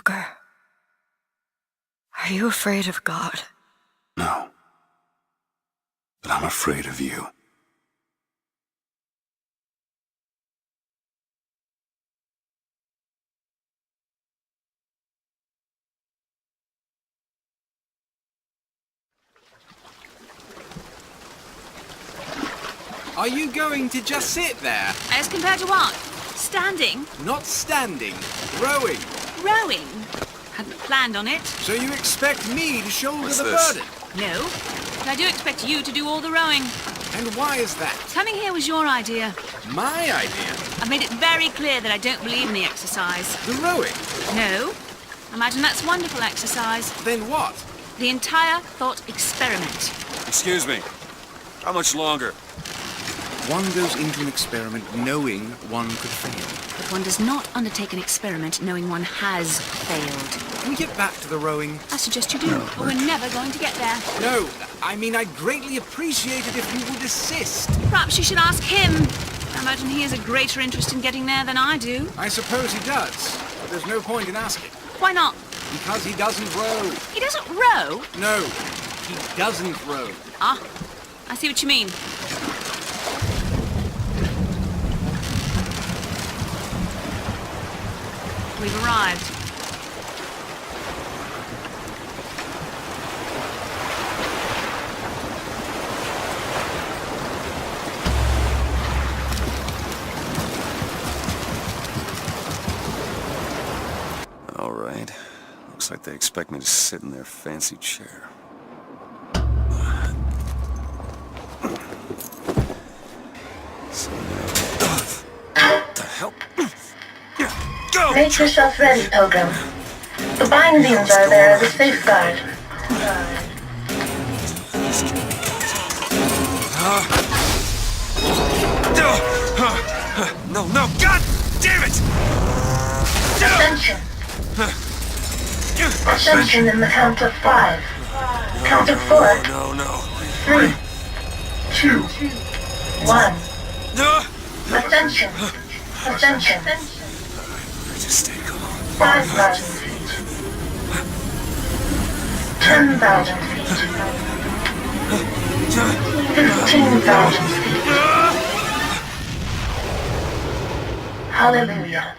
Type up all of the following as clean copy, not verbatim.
Booker, are you afraid of God? No. But I'm afraid of you. Are you going to just sit there? As compared to what? Standing? Not standing, rowing. Rowing? Hadn't planned on it. So you expect me to shoulder What's the this? burden? No. But I do expect you to do all the rowing. And why is that? Coming here was your idea. My idea? I've made it very clear that I don't believe in the exercise. The rowing? No. Imagine that's wonderful exercise. Then what? The entire thought experiment. Excuse me. How much longer? One goes into an experiment knowing one could fail. But one does not undertake an experiment knowing one has failed. Can we get back to the rowing? I suggest you do, or we're never going to get there. No, I mean I'd greatly appreciate it if you would assist. Perhaps you should ask him. I imagine he has a greater interest in getting there than I do. I suppose he does, but there's no point in asking. Why not? Because he doesn't row. He doesn't row? No, he doesn't row. Ah, I see what you mean. We've arrived. All right. Looks like they expect me to sit in their fancy chair. So what the hell? Go! Make yourself ready, Pilgrim. The bindings are there as a safeguard. No, no, God damn it! Ascension. Ascension in the count of 5. Count of 4. No. 3, 2, 1. No! Ascension. Ascension. Just stay calm. 5,000 feet. 10,000 feet. 15,000 feet. Hallelujah.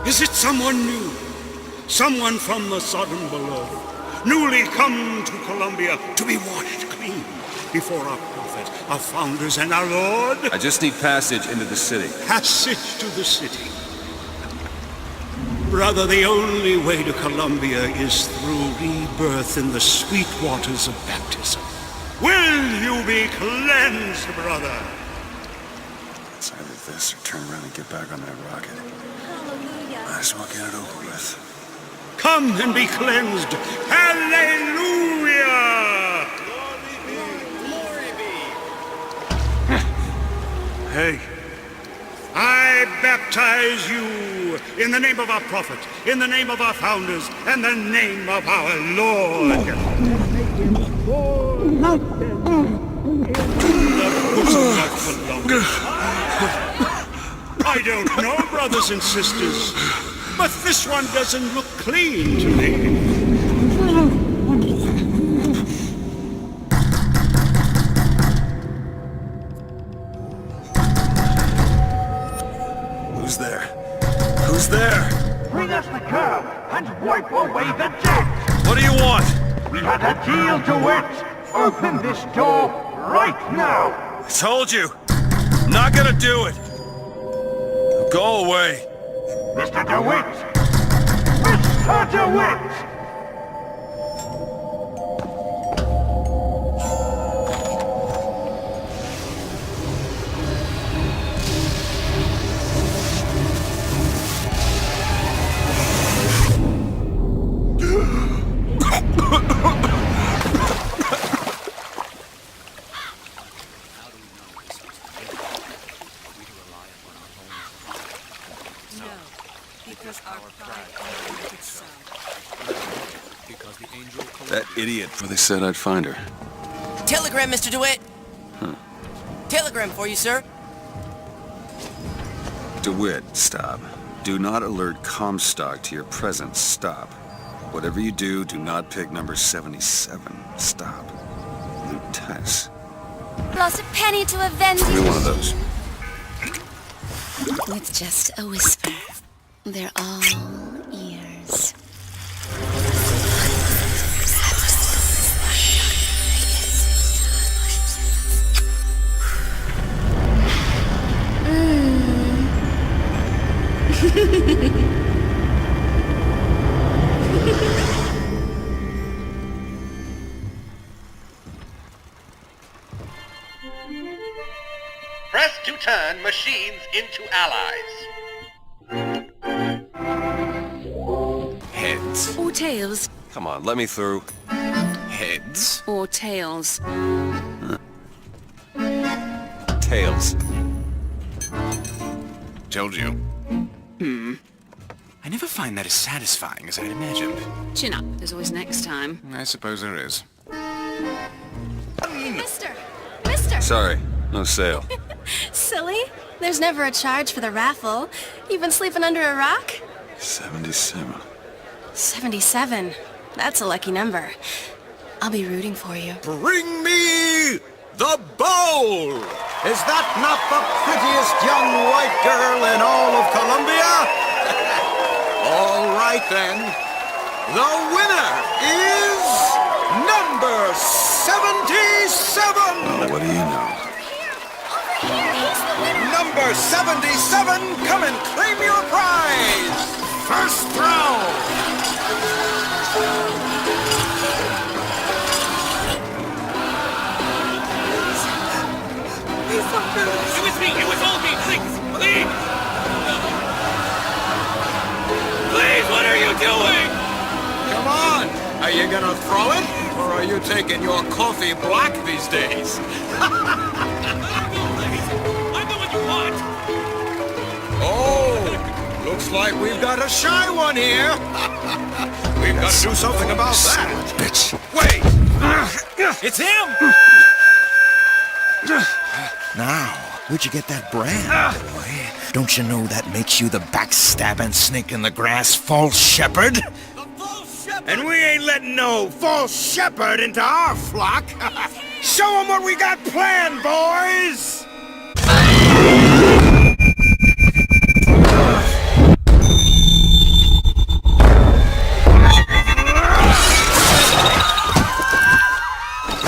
Is it someone new? Someone from the Sodom below, newly come to Columbia to be washed clean before our prophet, our founders, and our Lord? I just need passage into the city. Passage to the city. Brother, the only way to Columbia is through rebirth in the sweet waters of baptism. Will you be cleansed, brother? It's either this or turn around and get back on that rocket. Hallelujah. Might as well get it over with. Come and be cleansed. Hallelujah! Hey! I baptize you in the name of our prophet, in the name of our founders, and the name of our Lord. I don't know, brothers and sisters, but this one doesn't look clean to me. Who's there? Who's there? Bring us the curb and wipe away the debt! What do you want? We had a deal, DeWitt! Open this door right now! I told you! I'm not gonna do it! Go away! Mr. DeWitt! Mr. DeWitt! That idiot. Well, they said I'd find her. Telegram, Mr. DeWitt. Telegram for you, sir. DeWitt, stop. Do not alert Comstock to your presence. Stop. Whatever you do, do not pick number 77. Stop. Lutess. Lost a penny to avenge Give me one of those. With just a whisper. They're all ears. Press to turn machines into allies. Heads. Or tails. Come on, let me through. Heads? Or tails. Tails. Told you. I never find that as satisfying as I'd imagined. Chin up. There's always next time. I suppose there is. Mister! Sorry, no sale. Silly. There's never a charge for the raffle. You've been sleeping under a rock? 77. 77. That's a lucky number. I'll be rooting for you. Bring me the bowl! Is that not the prettiest young white girl in all of Columbia? All right then. The winner is number 77! What do you know? Over here! He's the winner! Number 77, come and claim your prize! First round! It was me! It was all me! Please! Please! Please, what are you doing? Come on! Are you gonna throw it? Or are you taking your coffee black these days? I'm the one you want! Oh! Looks like we've got a shy one here! We've got to do something about that! Bitch. Wait! It's him! Now, where'd you get that brand, boy? Don't you know that makes you the backstabbing snake in the grass false shepherd? The false shepherd! And we ain't letting no false shepherd into our flock! Show them what we got planned, boys!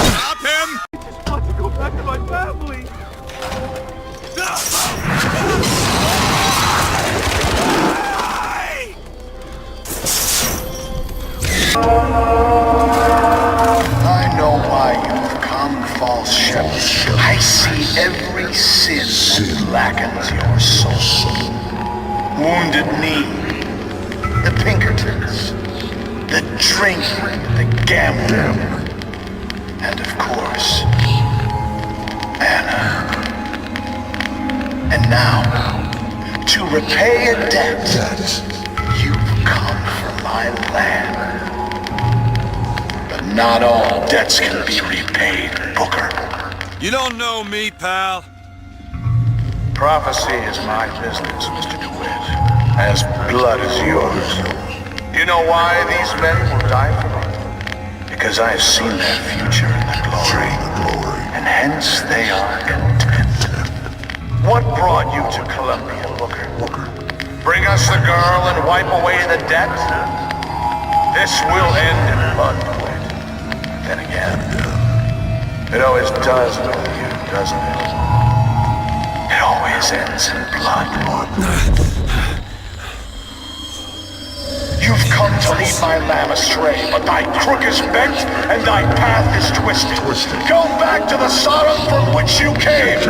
Stop him! I just want to go back to my family! ship, I see every sin that blackens your soul. Wounded knee, the Pinkertons, the drinking, the gambling, and of course, Anna. And now, to repay a debt, you've come for my land. But not all debts can be repaid, Booker. You don't know me, pal. Prophecy is my business, Mr. DeWitt. As blood as yours. You know why these men will die for me? Because I have seen their future in the glory. And hence they are content. What brought you to Columbia, Booker? Bring us the girl and wipe away the debt? This will end in blood, DeWitt. Then again, it always does with you, doesn't it? It always ends in blood. You've come to lead my lamb astray, but thy crook is bent and thy path is twisted. Go back to the Sodom from which you came!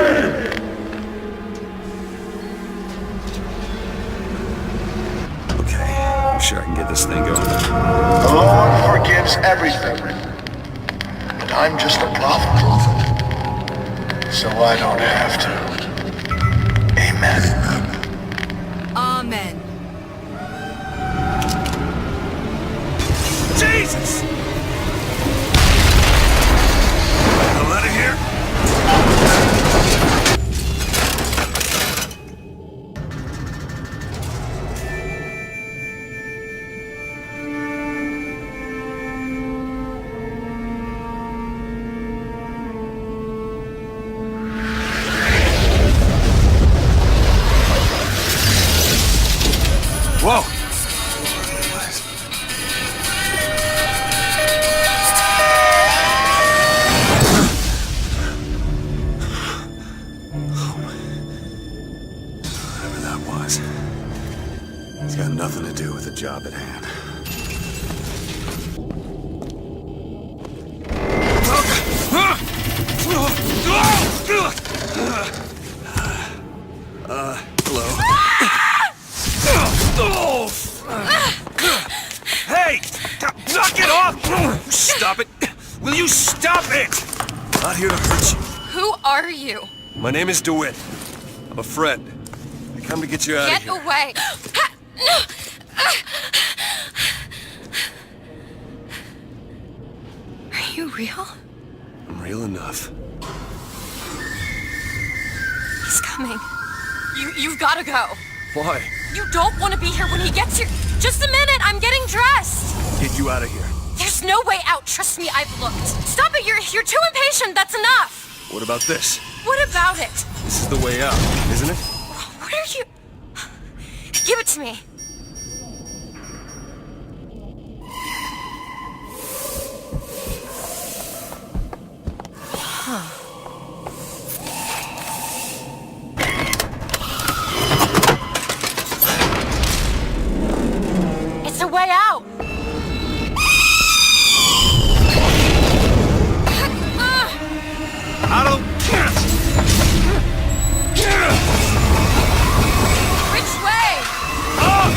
I'm sure I can get this thing going. The Lord forgives everything. But I'm just a prophet. So I don't have to. Amen. Amen. Jesus! Hell out of here. Whoa! Whatever that was. It's got nothing to do with the job at hand. Hello. Hey! Knock it off! Stop it! Will you stop it? I'm not here to hurt you. Who are you? My name is DeWitt. I'm a friend. I come to get you out of here. Get away! Are you real? I'm real enough. He's coming. You've gotta go. Why? You don't want to be here when he gets here. Just a minute, I'm getting dressed. Get you out of here. There's no way out, trust me, I've looked. Stop it, you're too impatient, that's enough. What about this? What about it? This is the way out, isn't it? What are you... Give it to me. It's a way out. I don't... Which way? Up!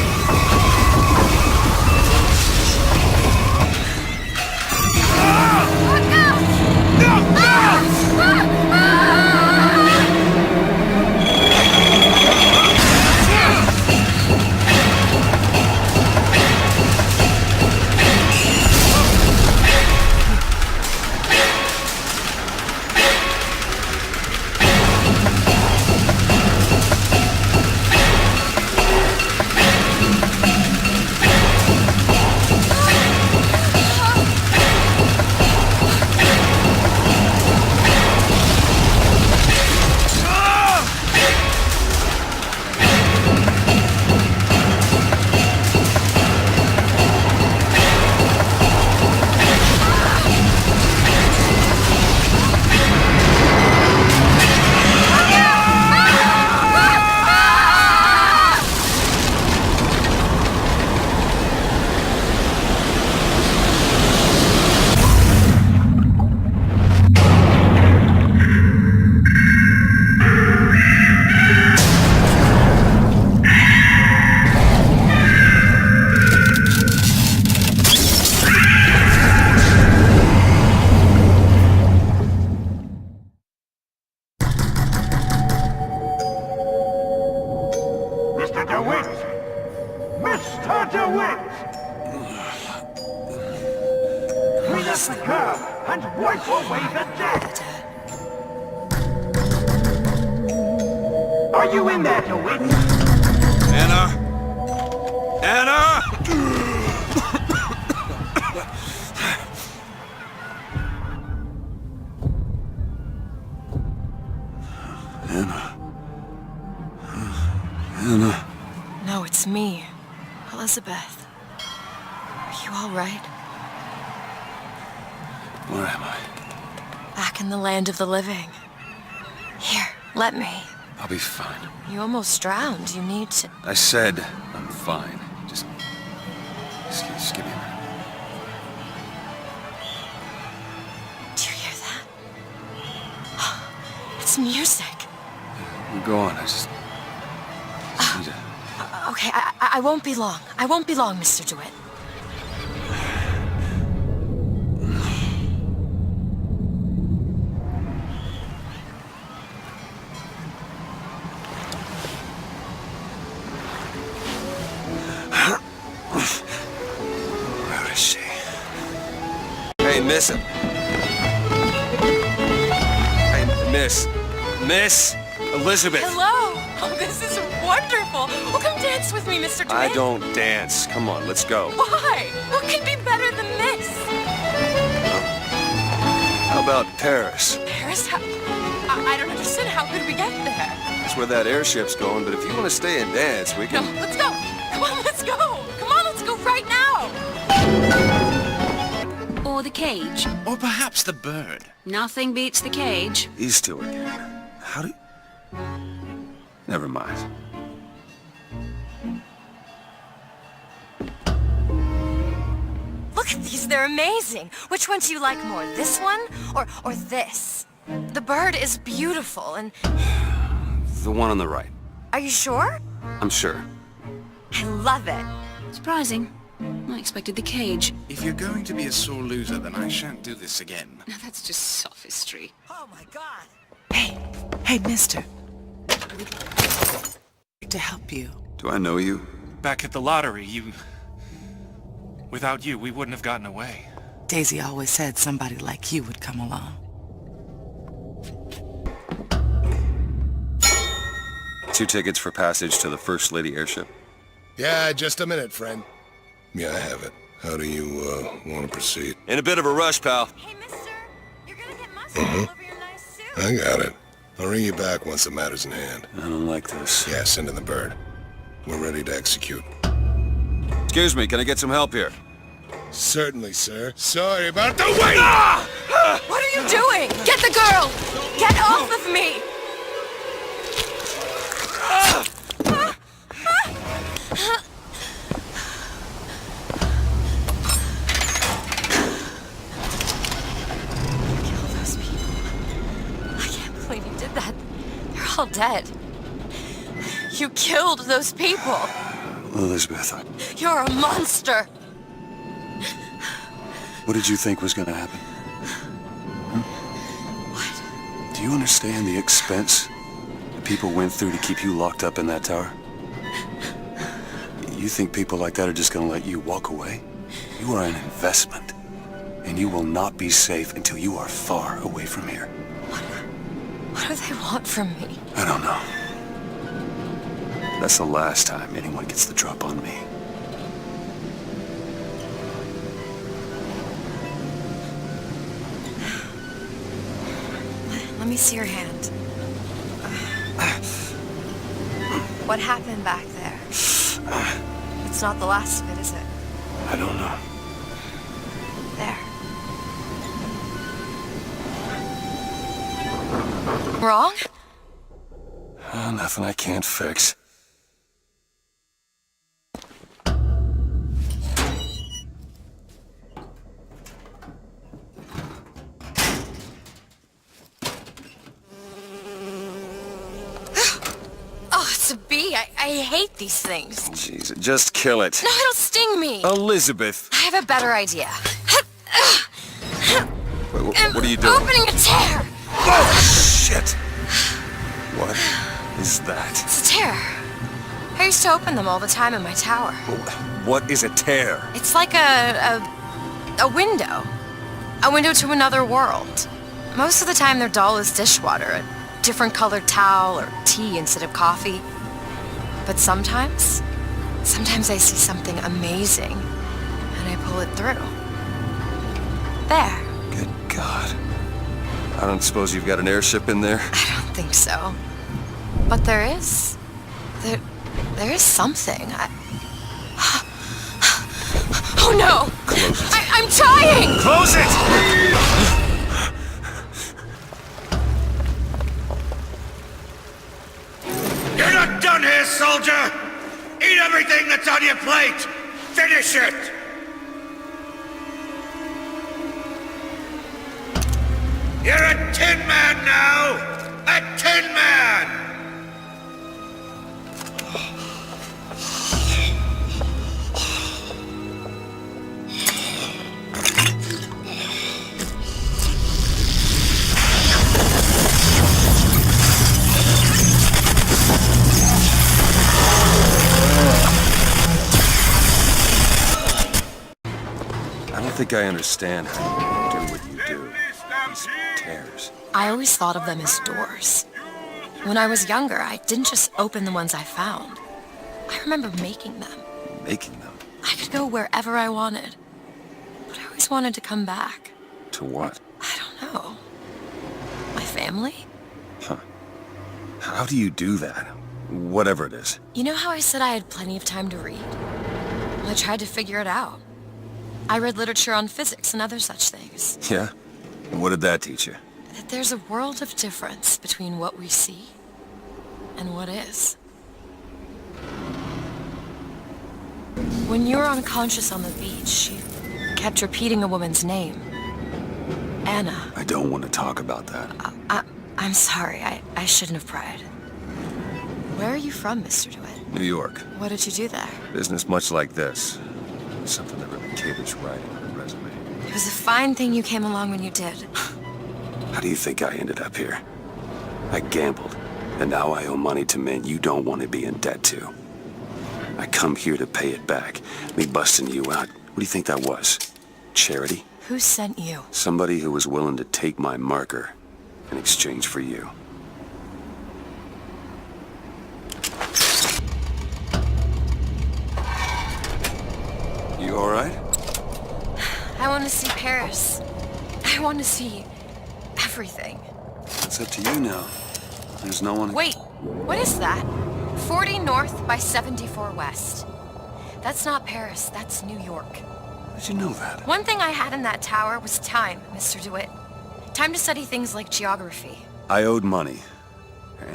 curb and wipe away the debt. Are you in there, DeWitt? Anna! Anna! Anna. No, it's me, Elizabeth. Are you all right? Where am I? Back in the land of the living. Here, let me. I'll be fine. You almost drowned. You need to... I said I'm fine. Just give me a minute. Do you hear that? It's music. Go on, I just need to... Okay, I won't be long. I won't be long, Mr. DeWitt. Where is she? Hey, miss him. Hey, Miss Elizabeth. Hello! Oh, this is wonderful! Oh, come dance with me, Mr. DeWitt. I don't dance. Come on, let's go. Why? What could be better than this? How about Paris? Paris? I don't understand. How could we get there? That's where that airship's going, but if you want to stay and dance, we No, can... let's go! Come on, let's go! Come on, let's go right now! Or the cage. Or perhaps the bird. Nothing beats the cage. These two again. How do... Never mind. Look at these, they're amazing. Which one do you like more, this one or this? The bird is beautiful and... The one on the right. Are you sure? I'm sure. I love it. Surprising. I expected the cage. If you're going to be a sore loser, then I shan't do this again. Now that's just sophistry. Oh my god! Hey, mister. To help you. Do I know you? Back at the lottery, without you, we wouldn't have gotten away. Daisy always said somebody like you would come along. 2 tickets for passage to the First Lady airship. Yeah, just a minute, friend. Yeah, I have it. How do you, want to proceed? In a bit of a rush, pal. Hey, mister, you're gonna get mustard all over your nice suit. I got it. I'll ring you back once the matter's in hand. I don't like this. Yeah, send in the bird. We're ready to execute. Excuse me, can I get some help here? Certainly, sir. Sorry about the wait! What are you doing? Get the girl! Get off of me! Kill those people. I can't believe you did that. They're all dead. You killed those people. Elizabeth, You're a monster. what did you think was going to happen? What? Do you understand the expense that people went through to keep you locked up in that tower? You think people like that are just going to let you walk away? You are an investment, and you will not be safe until you are far away from here. What do they want from me? I don't know. That's the last time anyone gets the drop on me. Let me see your hand. What happened back there? It's not the last of it, is it? I don't know. There. Wrong? Nothing I can't fix. Oh, it's a bee. I hate these things. Jeez, just kill it. No, it'll sting me. Elizabeth! I have a better idea. Wait, what are you doing? Opening a tear! Oh, shit! What is that? It's a tear. I used to open them all the time in my tower. What is a tear? It's like a window. A window to another world. Most of the time their doll is dishwater, a different colored towel, or tea instead of coffee. But sometimes I see something amazing, and I pull it through. There. Good God. I don't suppose you've got an airship in there? I don't think so. But there is. There is something. Oh no! Close it. I'm trying! Close it! You're not done here, soldier! Eat everything that's on your plate! Finish it! You're a tin man now! A tin man! I don't think I understand how you do what you do. These tears. I always thought of them as doors. When I was younger, I didn't just open the ones I found. I remember making them. Making them? I could go wherever I wanted. But I always wanted to come back. To what? I don't know. My family? Huh. How do you do that? Whatever it is. You know how I said I had plenty of time to read? Well, I tried to figure it out. I read literature on physics and other such things. Yeah? And what did that teach you? That there's a world of difference between what we see and what is. When you were unconscious on the beach, you kept repeating a woman's name. Anna. I don't want to talk about that. I'm sorry. I shouldn't have pried. Where are you from, Mr. DeWitt? New York. What did you do there? Business much like this. Something that really caters writing on a resume. It was a fine thing you came along when you did. How do you think I ended up here? I gambled, and now I owe money to men you don't want to be in debt to. I come here to pay it back. Me busting you out. What do you think that was? Charity? Who sent you? Somebody who was willing to take my marker in exchange for you. You all right? I want to see Paris. I want to see everything. It's up to you now. There's no one... Wait, what is that? 40 north by 74 west. That's not Paris, that's New York. How did you know that? One thing I had in that tower was time, Mr. DeWitt. Time to study things like geography. I owed money.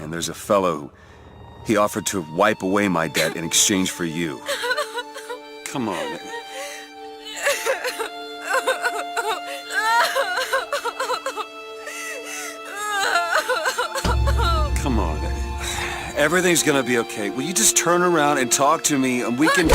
And there's a fellow who... He offered to wipe away my debt in exchange for you. Come on. Come on. Everything's gonna be okay. Will you just turn around and talk to me and we can...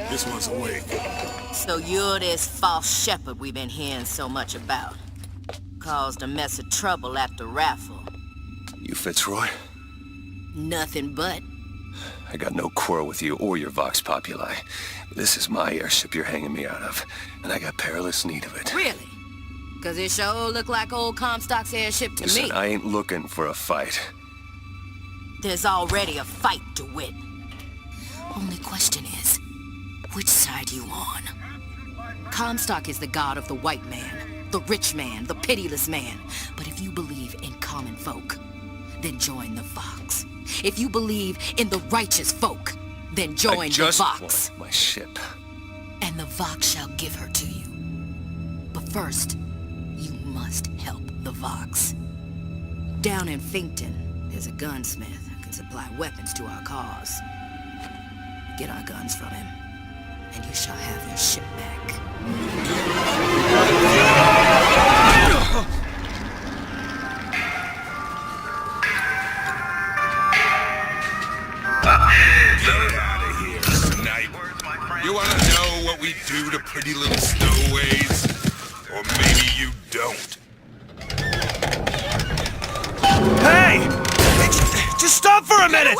This one's awake. So you're this false shepherd we've been hearing so much about. Caused a mess of trouble at the raffle. You Fitzroy? Nothing but. I got no quarrel with you or your Vox Populi. This is my airship you're hanging me out of, and I got perilous need of it. Really? Cause it sure look like old Comstock's airship to Listen, me. I ain't looking for a fight. There's already a fight to win. Only question is, which side you on? Comstock is the god of the white man, the rich man, the pitiless man. But if you believe in common folk, then join the Vox. If you believe in the righteous folk, then join the Vox. My ship. And the Vox shall give her to you. But first, you must help the Vox. Down in Finkton, there's a gunsmith who can supply weapons to our cause. Get our guns from him, and you shall have your ship back. Get out of here, snipe. You want to know what we do to pretty little stowaways? Or maybe you don't. Hey! Just stop for a minute!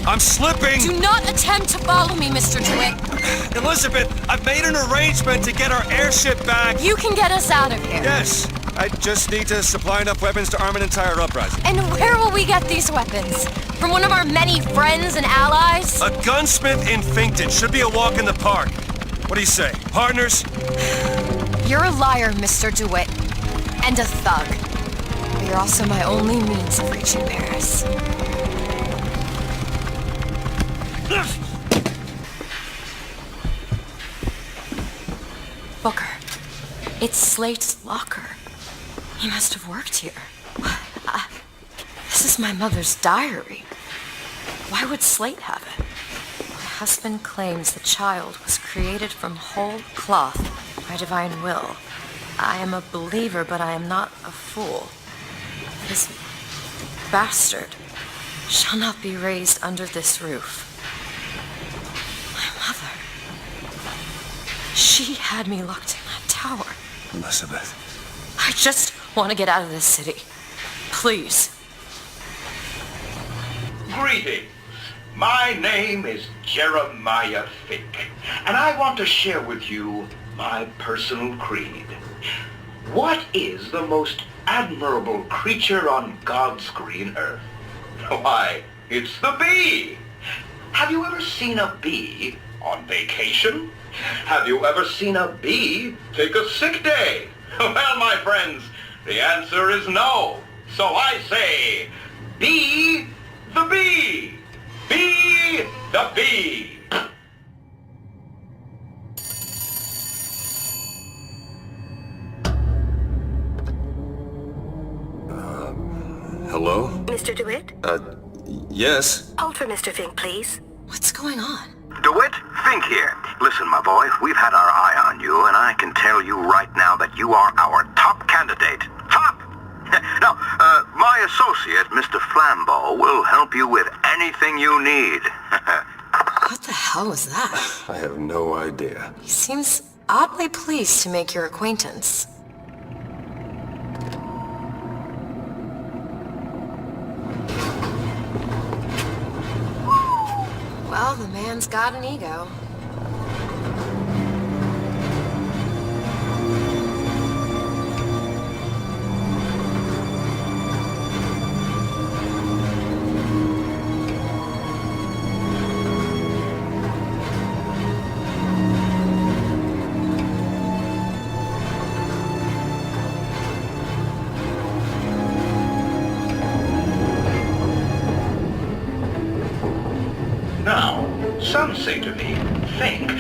I'm slipping! Do not attempt to follow me, Mr. DeWitt. Elizabeth, I've made an arrangement to get our airship back. You can get us out of here. Yes. I just need to supply enough weapons to arm an entire uprising. And where will we get these weapons? From one of our many friends and allies? A gunsmith in Finkton. Should be a walk in the park. What do you say? Partners? You're a liar, Mr. DeWitt. And a thug. But you're also my only means of reaching Paris. Booker. It's Slate's locker. He must have worked here. This is my mother's diary. Why would Slate have it? My husband claims the child was created from whole cloth by divine will. I am a believer, but I am not a fool. This bastard shall not be raised under this roof. My mother. She had me locked in that tower. Elizabeth. I just want to get out of this city. Please. Greetings. My name is Jeremiah Fink, and I want to share with you my personal creed. What is the most admirable creature on God's green earth? Why, it's the bee. Have you ever seen a bee on vacation? Have you ever seen a bee take a sick day? Well, my friends, the answer is no. So I say, be the bee. Be the bee. Hello? Mr. DeWitt? Yes? Hold for Mr. Fink, please. What's going on? DeWitt, Fink here. Listen, my boy, we've had our eye on you, and I can tell you right now that you are our top candidate. Top! Now, my associate, Mr. Flambeau, will help you with anything you need. What the hell was that? I have no idea. He seems oddly pleased to make your acquaintance. Well, the man's got an ego. Now, some say to me, Fink,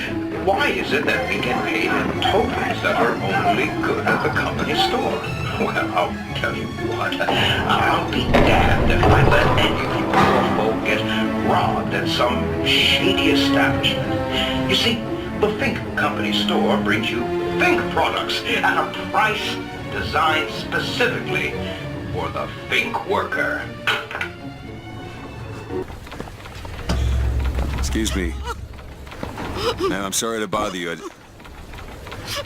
why is it that we get paid in tokens that are only good at the company store? Well, I'll tell you what, I'll be damned if I let any of you poor folk get robbed at some shady establishment. You see, the Fink Company store brings you Fink products at a price designed specifically for the Fink worker. Excuse me. Ma'am, I'm sorry to bother you.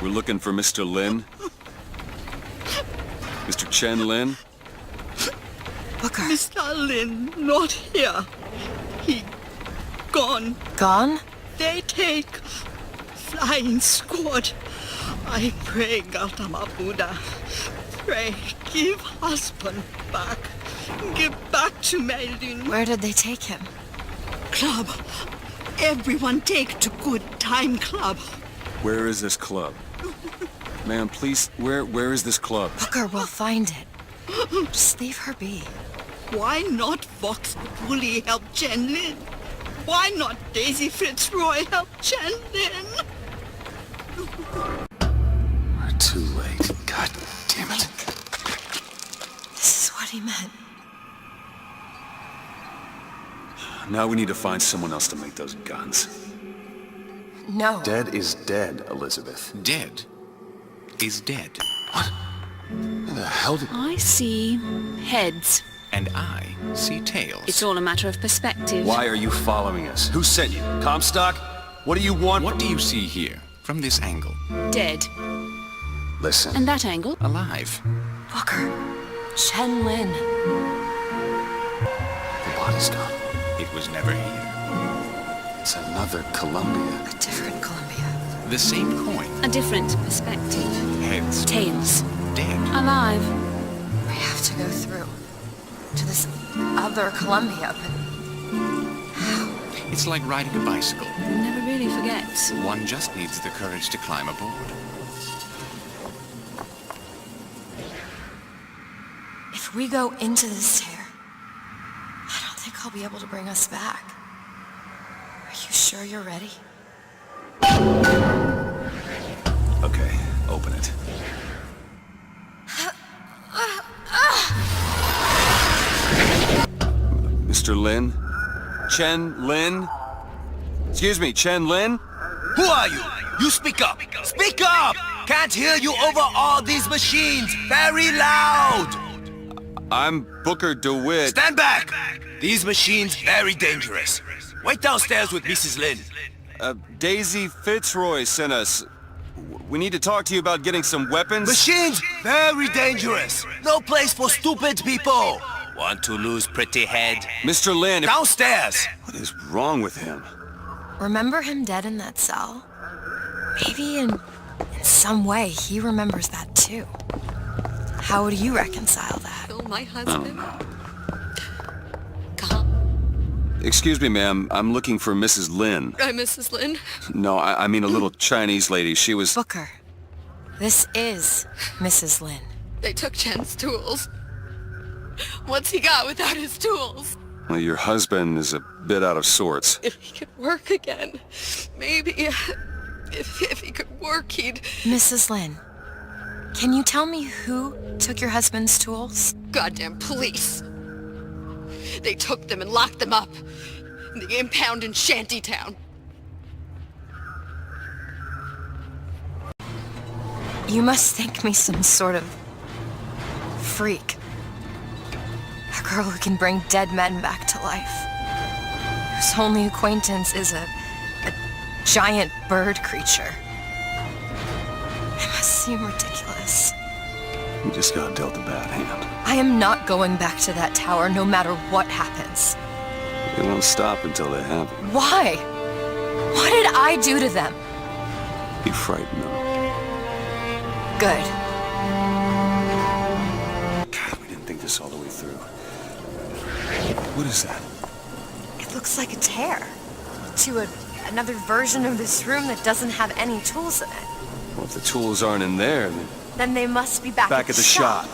We're looking for Mr. Lin. Mr. Chen Lin? Booker. Mr. Lin, not here. He gone. Gone? They take flying squad. I pray, Gautama Buddha. Pray, give husband back. Give back to Melin. Where did they take him? Club. Everyone take to good time club. Where is this club? Ma'am, please, where is this club? Booker, we'll find it. Just leave her be. Why not Vox Populi help Chen Lin? Why not Daisy Fitzroy help Chen Lin? We're too late. God damn it. This is what he meant. Now we need to find someone else to make those guns. No. Dead is dead, Elizabeth. Dead is dead. Where the hell did... I see heads. And I see tails. It's all a matter of perspective. Why are you following us? Who sent you? Comstock? What do you want? What do you see here, from this angle? Dead. Listen. And that angle? Alive. Booker. Chen Lin. The body's gone. It was never here. It's another Columbia. A different Columbia. The same coin. A different perspective. Heads. Tails. Dead. Alive. We have to go through to this other Columbia, but how? It's like riding a bicycle. Never really forgets. One just needs the courage to climb aboard. If we go into this tear, I don't think I'll be able to bring us back. Are you sure you're ready? Okay, open it. Mr. Lin? Chen Lin? Excuse me, Chen Lin? Who are you? You speak up! Speak up! Can't hear you over all these machines! Very loud! I'm Booker DeWitt. Stand back! These machines very dangerous. Wait downstairs with Mrs. Lin. Daisy Fitzroy sent us. We need to talk to you about getting some weapons. Machines very dangerous. No place for stupid people. Want to lose pretty head? Mr. Lin, downstairs! What is wrong with him? Remember him dead in that cell? Maybe in some way he remembers that too. How would you reconcile that? Kill my I husband. don't know. Excuse me, ma'am. I'm looking for Mrs. Lin. I'm Mrs. Lin. No, I mean a little Chinese lady. She was... Booker, this is Mrs. Lin. They took Chen's tools. What's he got without his tools? Well, your husband is a bit out of sorts. If he could work again, maybe... If he could work, he'd... Mrs. Lin, can you tell me who took your husband's tools? Goddamn police. They took them and locked them up in the impound in Shantytown. You must think me some sort of freak. A girl who can bring dead men back to life. Whose only acquaintance is a giant bird creature. It must seem ridiculous. You just got dealt a bad hand. I am not going back to that tower no matter what happens. They won't stop until they have you. Why? What did I do to them? You frighten them. Good. God, we didn't think this all the way through. What is that? It looks like a tear to another version of this room that doesn't have any tools in it. Well, if the tools aren't in there, Then they must be back at the shop.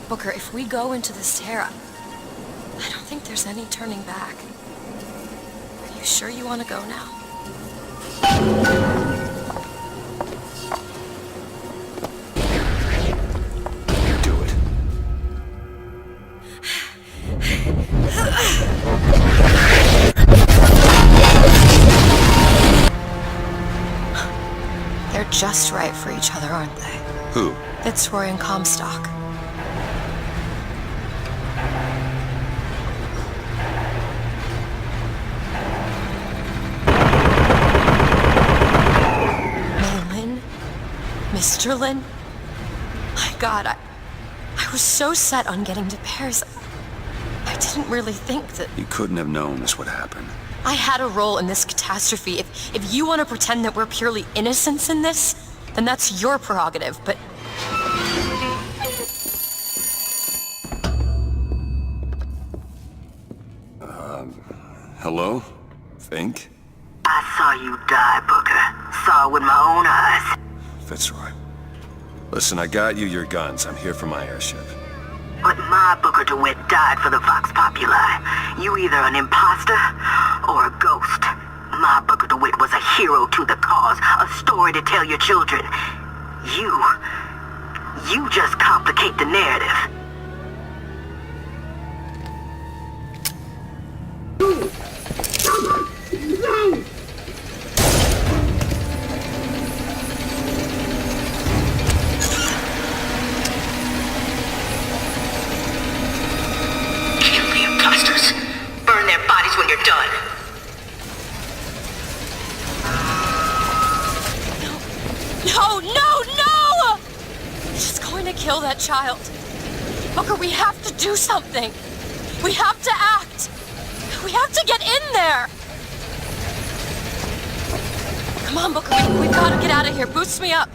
Booker, if we go into this tear, I don't think there's any turning back. Are you sure you want to go now? Do it. They're just right for each other, aren't they? Who? Fitzroy and Comstock. Maylin? Mr. Lin? My God, I was so set on getting to Paris. I didn't really think that... You couldn't have known this would happen. I had a role in this catastrophe. If you want to pretend that we're purely innocents in this, then that's your prerogative, but... Hello? Fink? I saw you die, Booker. Saw it with my own eyes. Fitzroy. Listen, I got you your guns. I'm here for my airship. But my Booker DeWitt died for the Vox Populi. You either an imposter or a ghost. My Booker DeWitt was a hero to the cause, a story to tell your children. You just complicate the narrative. Kill the imposters. Burn their bodies when you're done. No, no, no! She's going to kill that child. Booker, we have to do something. We have to act. We have to get in there. Come on, Booker, we've got to get out of here. Boost me up.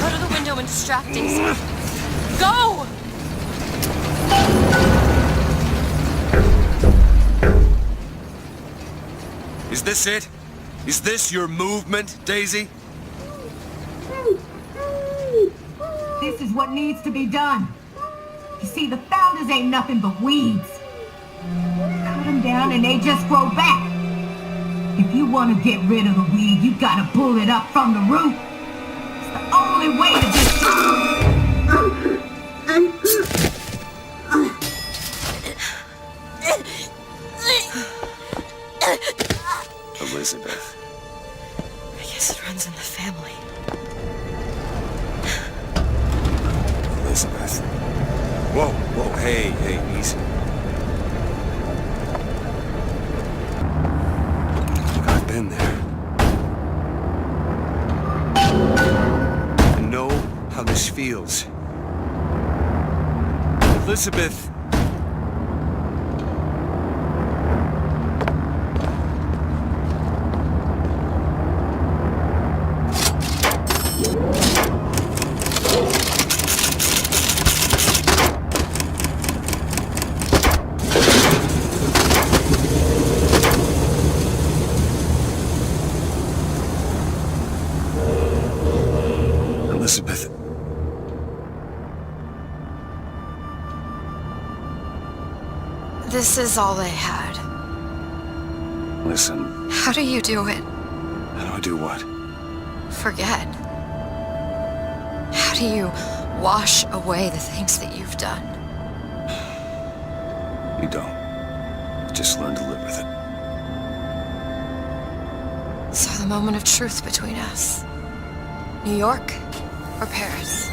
Go to the window and distract Daisy. Go! Is this it? Is this your movement, Daisy? This is what needs to be done. You see, the founders ain't nothing but weeds. Cut them down and they just grow back. If you want to get rid of the weed, you gotta pull it up from the root. It's the only way to Elizabeth. I guess it runs in the family. Elizabeth. Whoa, whoa, hey, easy. I've been there. I know how this feels. Elizabeth. Elizabeth. This is all they had. Listen. How do you do it? How do I do what? Forget. How do you wash away the things that you've done? You don't. You just learn to live with it. So the moment of truth between us. New York or Paris?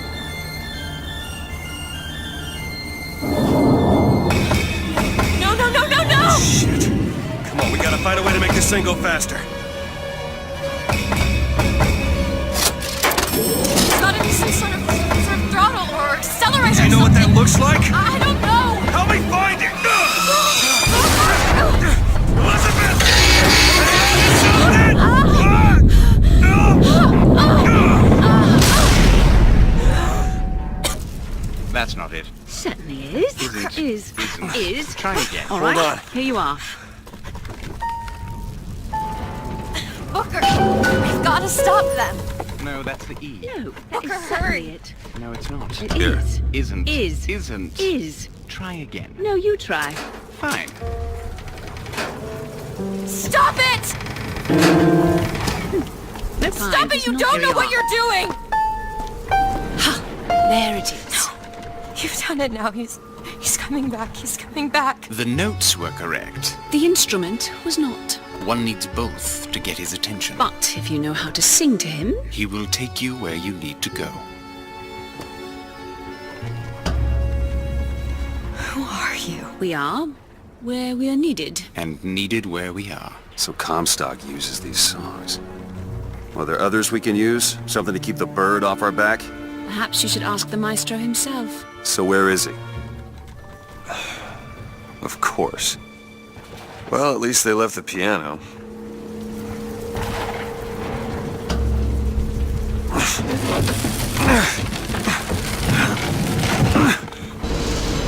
No! Shit. Come on, we gotta find a way to make this thing go faster. There's gotta be some sort of throttle or accelerator. Do you know what that looks like? I don't know. Help me find it! Elizabeth! That's not it. Certainly is. Is. Try again. All right. Hold on. Here you are. Booker, we've got to stop them. No, that's the E. No, that Booker, is hurry. certainly it. No, it's not. It Here. is. Isn't. Is. Isn't. Is. Try again. No, you try. Fine. Stop it! No, Stop it! You don't know what you're doing! Ha! There it is. You've done it now. He's He's coming back. He's coming back. The notes were correct. The instrument was not. One needs both to get his attention. But if you know how to sing to him... He will take you where you need to go. Who are you? We are where we are needed. And needed where we are. So Comstock uses these songs. Are there others we can use? Something to keep the bird off our back? Perhaps you should ask the maestro himself. So where is he? Of course. Well, at least they left the piano. I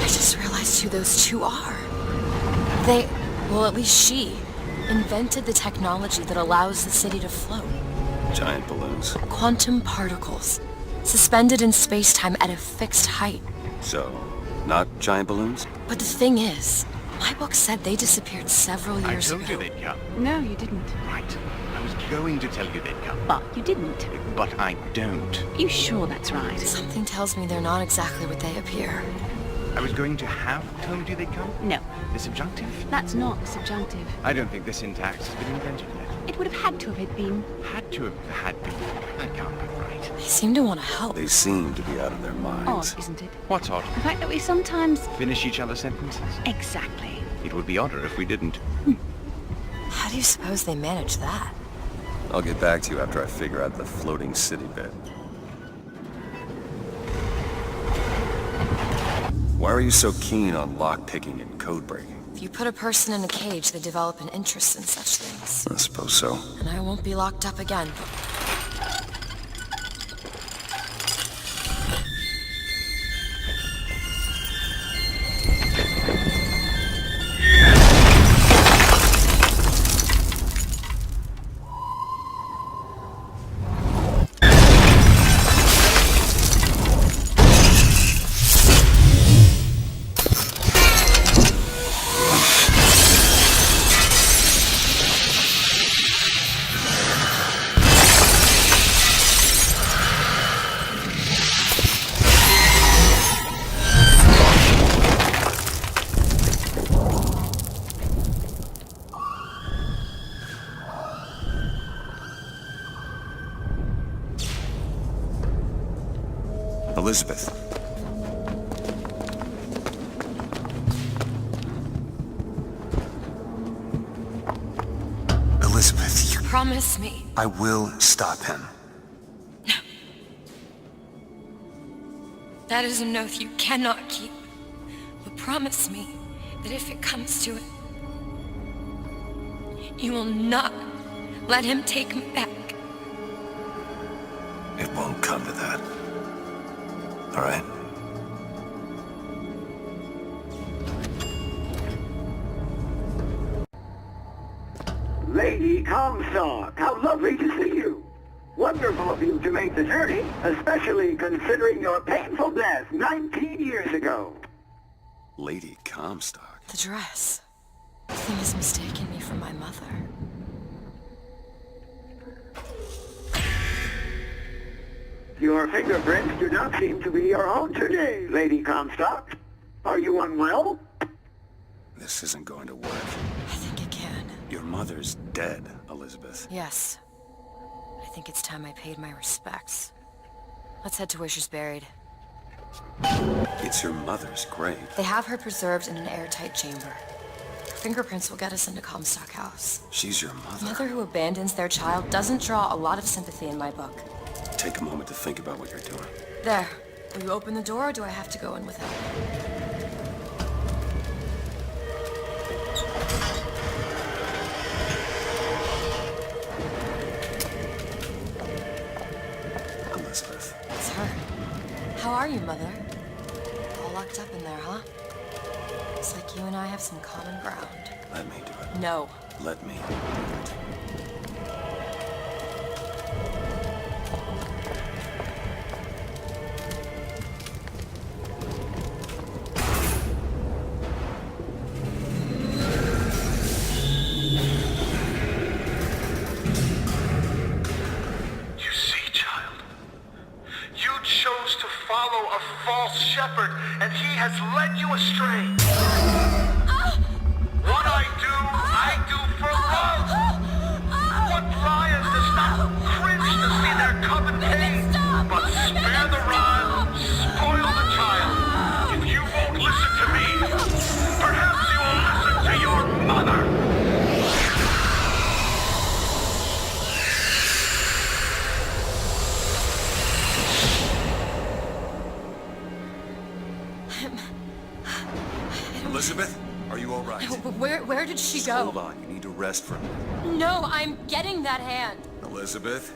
just realized who those two are. They, well, at least she, invented the technology that allows the city to float. Giant balloons. Quantum particles, suspended in space-time at a fixed height. So, not giant balloons? But the thing is, my book said they disappeared several years ago. I told you they'd come. No, you didn't. Right. I was going to tell you they'd come. But you didn't. But I don't. You sure that's right? Something tells me they're not exactly what they appear. I was going to have told you they'd come. No. The subjunctive? That's not subjunctive. I don't think the syntax has been invented yet. It would have had to have been. Had to have had been. That can't be right. They seem to want to help. They seem to be out of their minds. Odd, isn't it? What's odd? The fact that we sometimes... Finish each other's sentences? Exactly. It would be odder if we didn't. How do you suppose they manage that? I'll get back to you after I figure out the floating city bit. Why are you so keen on lock-picking and code-breaking? If you put a person in a cage, they develop an interest in such things. I suppose so. And I won't be locked up again. Elizabeth. Elizabeth, you... Promise me. I will stop him. That is an oath you cannot keep. But promise me that if it comes to it, you will not let him take me back. It won't come to that. All right? Lady Comstock, how lovely to see you. Wonderful of you to make the journey, especially considering your painful death 19 years ago. Lady Comstock? The dress. The thing has mistaken me for my mother. Your fingerprints do not seem to be your own today, Lady Comstock. Are you unwell? This isn't going to work. I think it can. Your mother's dead, Elizabeth. Yes. I think it's time I paid my respects. Let's head to where she's buried. It's your mother's grave. They have her preserved in an airtight chamber. Her fingerprints will get us into Comstock House. She's your mother. A mother who abandons their child doesn't draw a lot of sympathy in my book. Take a moment to think about what you're doing. There. Will you open the door, or do I have to go in without it? Elizabeth. It's her. How are you, Mother? All locked up in there, huh? Looks like you and I have some common ground. Let me do it. No. Let me do it. Shepherd, and he has led you astray. restraint. What I do for love. What lion does not cringe to see their common pain, but spare the rod, spoil the child. If you won't listen to me, perhaps you will listen to your mother. Elizabeth, are you all right? Where did she Just go? hold on. You need to rest for a minute. No, I'm getting that hand. Elizabeth,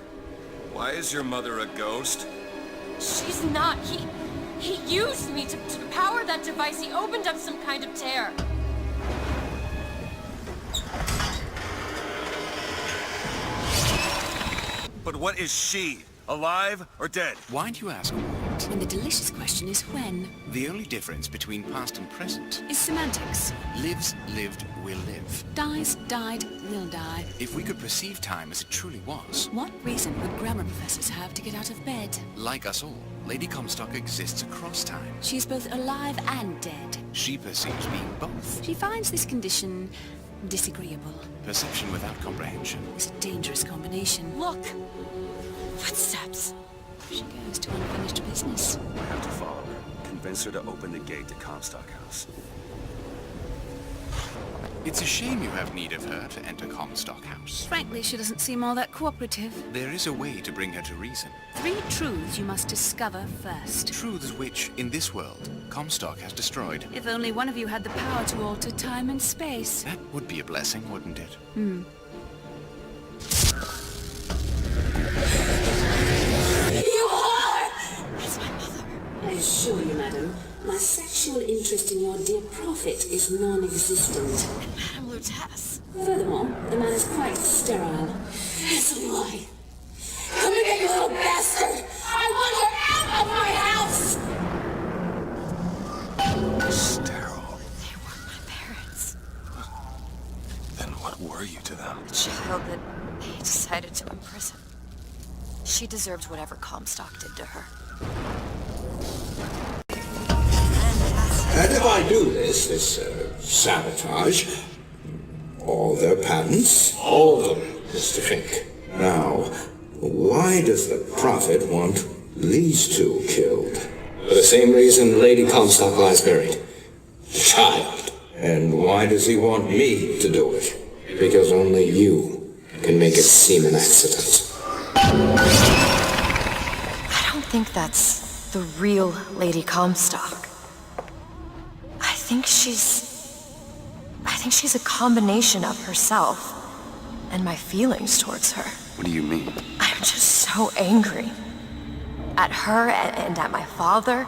why is your mother a ghost? She's not. He used me to power that device. He opened up some kind of tear. But what is she? Alive or dead? Why do you ask what? And the delicious question is when. The only difference between past and present Is semantics. lives, lived, will live. Dies, died, will die. If we could perceive time as it truly was, What reason would grammar professors have to get out of bed? like us all, Lady Comstock exists across time. She's both alive and dead. She perceives being both. She finds this condition disagreeable. Perception without comprehension. It's a dangerous combination. Look! Footsteps. She goes to unfinished business. I have to follow her. Convince her to open the gate to Comstock House. It's a shame you have need of her to enter Comstock House. Frankly, she doesn't seem all that cooperative. There is a way to bring her to reason. 3 truths you must discover first. Truths which, in this world, Comstock has destroyed. If only one of you had the power to alter time and space. That would be a blessing, wouldn't it? Hmm. You are! That's my mother. I assure you, madam, my sexual interest in your dear prophet is non-existent. And Madame Lutece. Furthermore, the man is quite sterile. It's a lie. Come and get you little bastard! I want her out of my house! Sterile. They were my parents. Then what were you to them? The child that they decided to imprison. She deserves whatever Comstock did to her. And if I do this sabotage, all their patents, all of them, Mr. Fink. Now, why does the Prophet want these two killed? For the same reason Lady Comstock lies buried. Child. And why does he want me to do it? Because only you can make it seem an accident. I don't think that's the real Lady Comstock. I think she's a combination of herself and my feelings towards her. What do you mean? I'm just so angry. At her and at my father.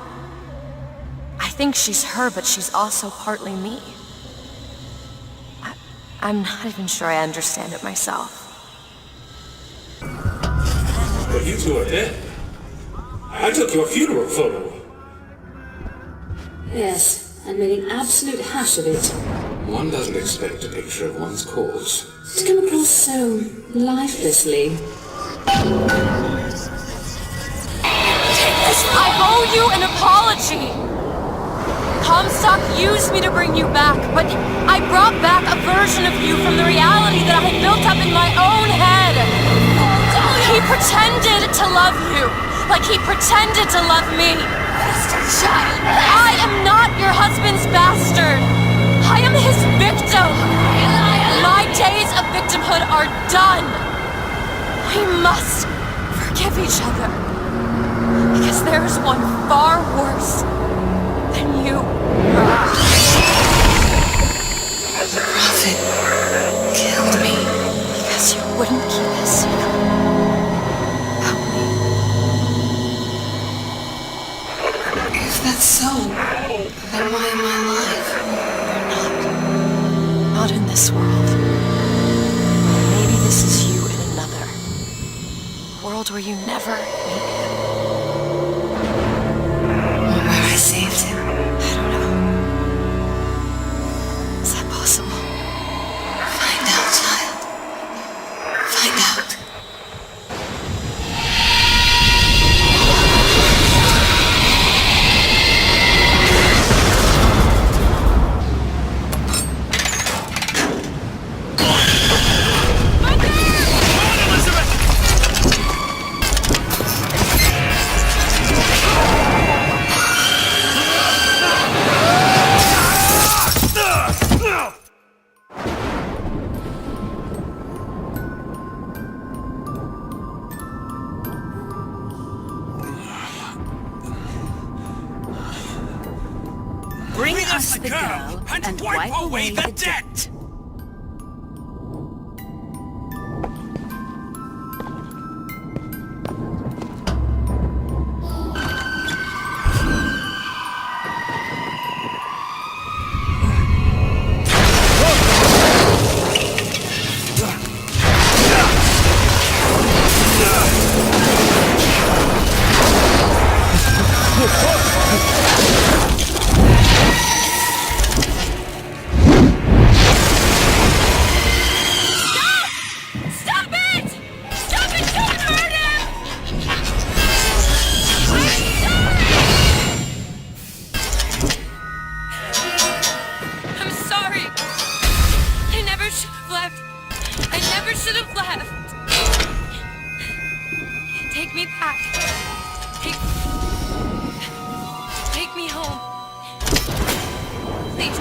I think she's her, but she's also partly me. I'm not even sure I understand it myself. But you two are dead. I took your funeral photo. Yes, and made an absolute hash of it. One doesn't expect a picture of one's cause. To come across so lifelessly. I owe you an apology! Comstock used me to bring you back, but I brought back a version of you from the reality that I had built up in my own head. He pretended to love you, like he pretended to love me. Child, I am not your husband's bastard. I am his victim. My days of victimhood are done. We must forgive each other. Because there is one far worse than you. The Prophet killed me. Because you wouldn't keep a secret about me. If that's so, then why am I alive? You're not in this world. Maybe this is you in another. World where you never meet him. Where I saved him. I don't know. Is that possible? Find out, child. Find out. Bring us the girl and wipe away the debt. Take me back. Take me home. Please.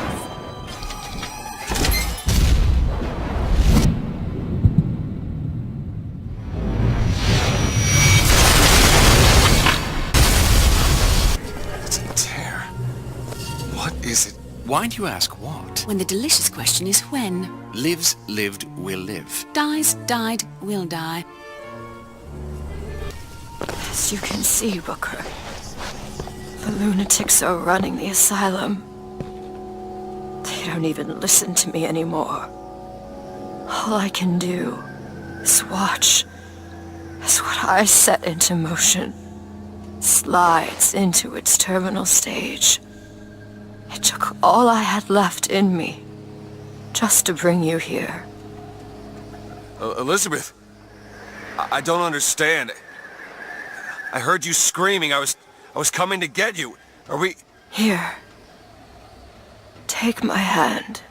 It's a tear. What is it? Why do you ask what? When the delicious question is when. Lives, lived, will live. Dies, died, will die. As you can see, Booker, the lunatics are running the asylum. They don't even listen to me anymore. All I can do is watch as what I set into motion slides into its terminal stage. It took all I had left in me just to bring you here. Elizabeth, I don't understand. I heard you screaming. I was coming to get you. Are we... Here. Take my hand.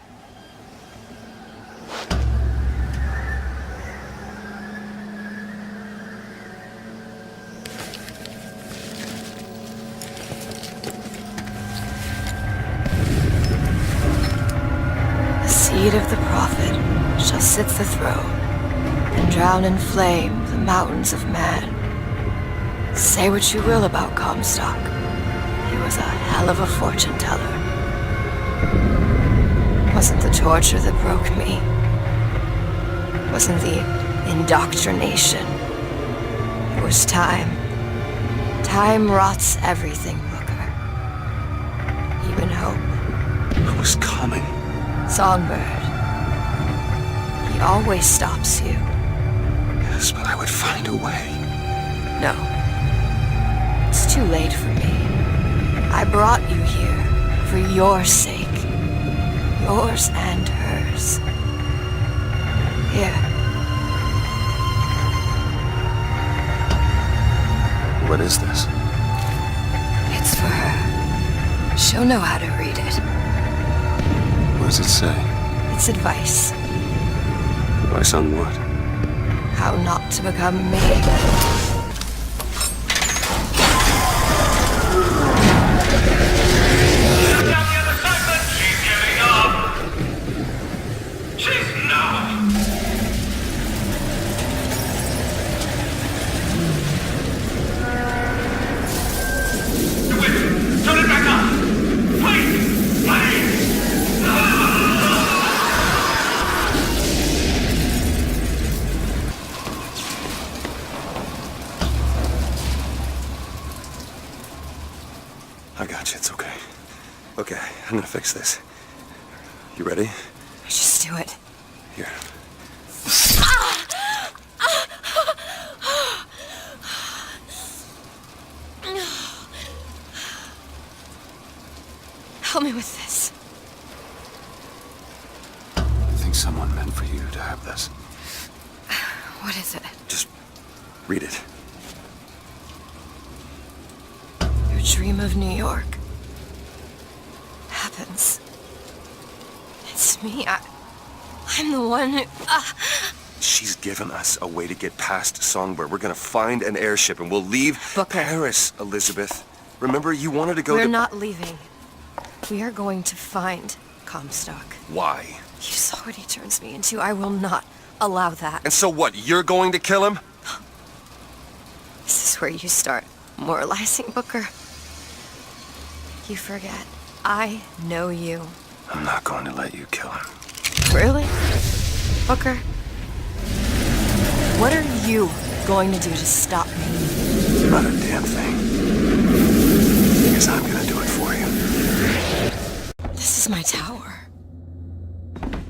The seed of the prophet shall sit the throne and drown in flame the mountains of man. Say what you will about Comstock. He was a hell of a fortune teller. Wasn't the torture that broke me. Wasn't the indoctrination. It was time. Time rots everything, Booker. Even hope. It was coming. Songbird. He always stops you. Yes, but I would find a way. No. It's too late for me. I brought you here for your sake. Yours and hers. Here. What is this? It's for her. She'll know how to read it. What does it say? It's advice. Advice on what? How not to become me. I got you. It's okay. Okay, I'm gonna fix this. You ready? Just do it. Here. Help me with this. I think someone meant for you to have this. What is it? Just read it. Your dream of New York happens. It's me. I'm the one who... She's given us a way to get past Songbird. We're gonna find an airship and we'll leave Paris, Elizabeth. Remember, you wanted to go We're to... not leaving. We are going to find Comstock. Why? You saw what he turns me into. I will not allow that. And so what? You're going to kill him? This is where you start moralizing, Booker. You forget. I know you. I'm not going to let you kill him. Really? Booker? What are you going to do to stop me? Not a damn thing. Because I'm gonna do it for you. This is my tower.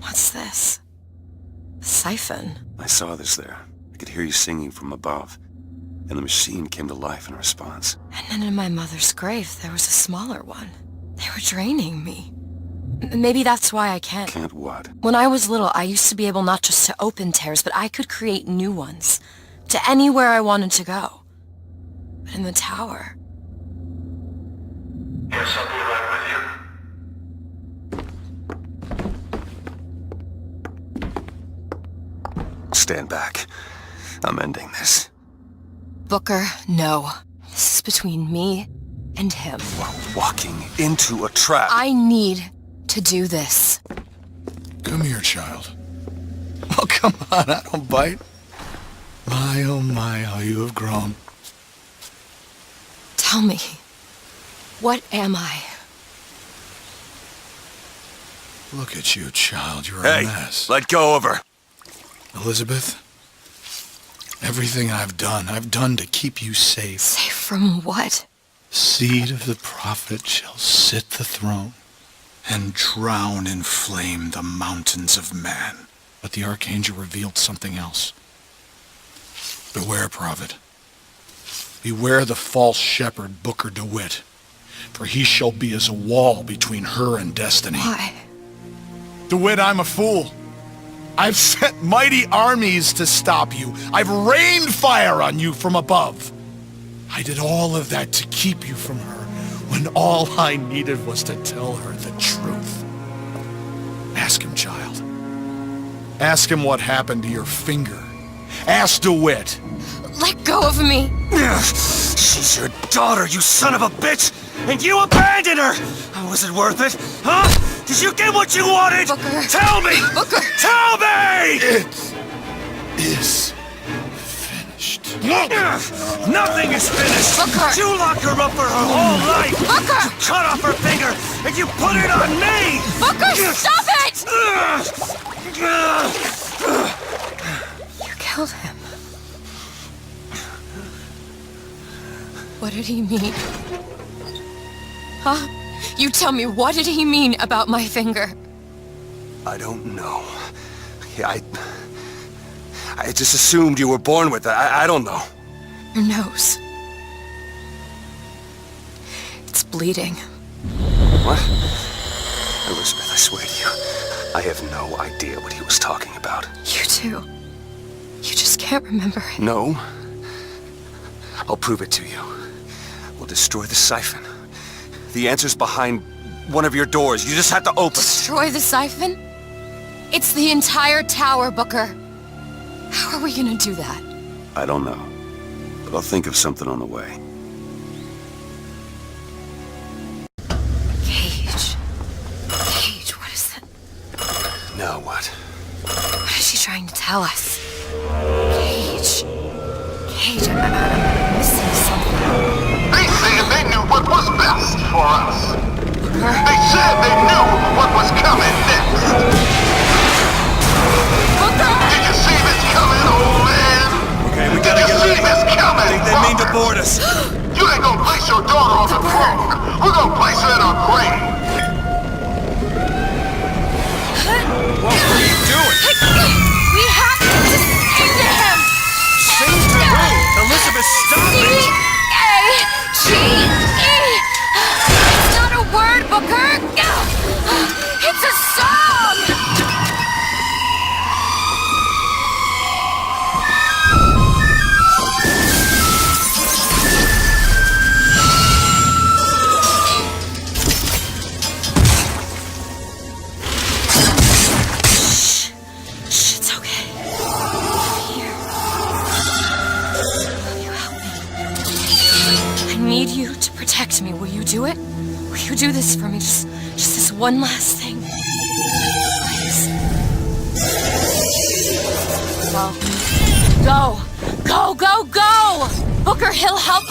What's this? A siphon. I saw this there. I could hear you singing from above. And the machine came to life in response. And then in my mother's grave, there was a smaller one. They were draining me. Maybe that's why I can't. Can't what? When I was little, I used to be able not just to open tears, but I could create new ones. To anywhere I wanted to go. But in the tower... Yes, I'll be right with you. Stand back. I'm ending this. Booker, no. This is between me and him. You are walking into a trap. I need to do this. Come here, child. Oh, come on, I don't bite. My, oh my, how you have grown. Tell me, what am I? Look at you, child. You're Hey, a mess. let go of her. Elizabeth, everything I've done to keep you safe. Safe from what? Seed of the prophet shall sit the throne and drown in flame the mountains of man. But the archangel revealed something else. Beware, prophet. Beware the false shepherd Booker DeWitt, for he shall be as a wall between her and destiny. Why? DeWitt, I'm a fool. I've sent mighty armies to stop you. I've rained fire on you from above. I did all of that to keep you from her, when all I needed was to tell her the truth. Ask him, child. Ask him what happened to your finger. Ask DeWitt. Let go of me! She's your daughter, you son of a bitch! And you abandoned her! Was it worth it? Huh? Did you get what you wanted? Booker. Tell me! Booker! Tell me! It is finished. Nothing is finished! Booker! You locked her up for her whole life! Booker! You cut off her finger, and you put it on me! Booker, stop it! You killed him. What did he mean? Huh? You tell me, what did he mean about my finger? I don't know. I just assumed you were born with it. I don't know. Your nose. It's bleeding. What? Elizabeth, I swear to you, I have no idea what he was talking about. You too. You just can't remember it. No. I'll prove it to you. We'll destroy the siphon. The answer's behind one of your doors. You just have to open it. Destroy the siphon? It's the entire tower, Booker. How are we gonna do that? I don't know. But I'll think of something on the way. Cage. Cage, what is that? Now what? What is she trying to tell us? Cage. Cage, I'm missing something. They said they knew what was best for us. They said they knew what was coming next. Did you see this coming, old man? Okay, we gotta get Did you see this coming? I think they mean to board us. You ain't gonna place your daughter on the throne. We're gonna place her in her grave. What are you doing? We have to sing to him! Sing to who? Elizabeth, stop it! C-A-G-E! It's not a word, Booker! It's a song! Shh, it's okay. Here. Will you help me? I need you to protect me. Will you do it? Will you do this for me? Just this one last thing. Please. Go. Go, go, go! Booker, he'll help.